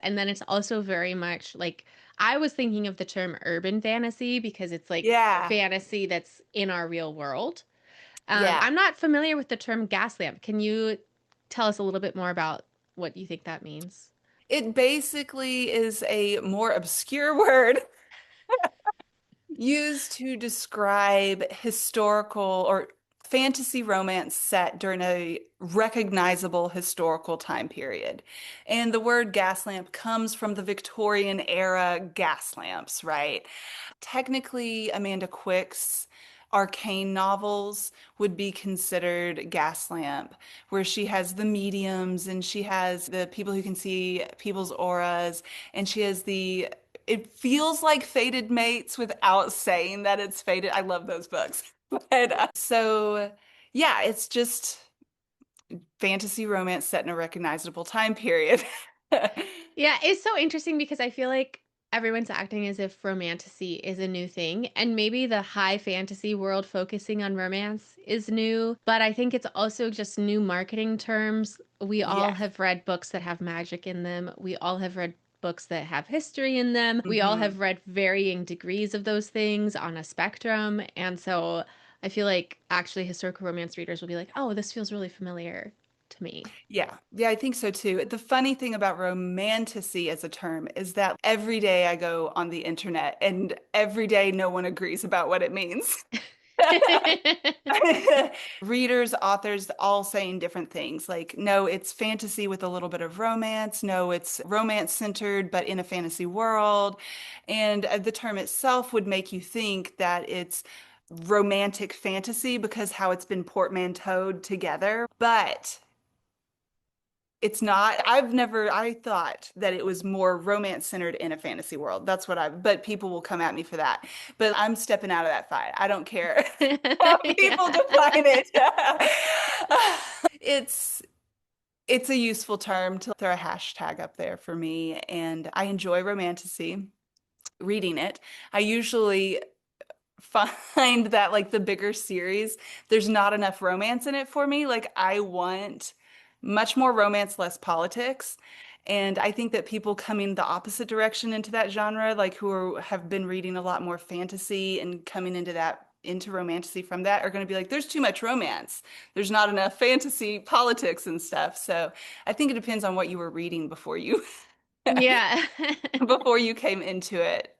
And then it's also very much like I was thinking of the term urban fantasy because it's like Yeah. fantasy that's in our real world. Yeah. I'm not familiar with the term gaslamp. Can you tell us a little bit more about what you think that means? It basically is a more obscure word used to describe historical or fantasy romance set during a recognizable historical time period. And the word gaslamp comes from the Victorian era gas lamps, right? Technically, Amanda Quick's arcane novels would be considered Gaslamp, where she has the mediums and she has the people who can see people's auras, and she has it feels like fated mates without saying that it's fated. I love those books. But so, yeah, it's just fantasy romance set in a recognizable time period. Yeah, it's so interesting because I feel like everyone's acting as if romantasy is a new thing, and maybe the high fantasy world focusing on romance is new, but I think it's also just new marketing terms. We all Yeah. have read books that have magic in them. We all have read books that have history in them. We all Hmm. have read varying degrees of those things on a spectrum, and so I feel like actually historical romance readers will be like, "Oh, this feels really familiar to me." Yeah, yeah, I think so too. The funny thing about romantasy as a term is that every day I go on the internet and every day no one agrees about what it means. Readers, authors, all saying different things. Like, no, it's fantasy with a little bit of romance. No, it's romance centered, but in a fantasy world. And the term itself would make you think that it's romantic fantasy because how it's been portmanteaued together. But it's not. I thought that it was more romance centered in a fantasy world. That's what but people will come at me for that. But I'm stepping out of that fight. I don't care how people Yeah. define it. It's it's a useful term to throw a hashtag up there for me, and I enjoy romantasy, reading it. I usually find that like the bigger series, there's not enough romance in it for me. Like I want much more romance, less politics. And I think that people coming the opposite direction into that genre, like have been reading a lot more fantasy and coming into romantasy from that, are going to be like, there's too much romance. There's not enough fantasy, politics, and stuff. So I think it depends on what you were reading before you Yeah. before you came into it.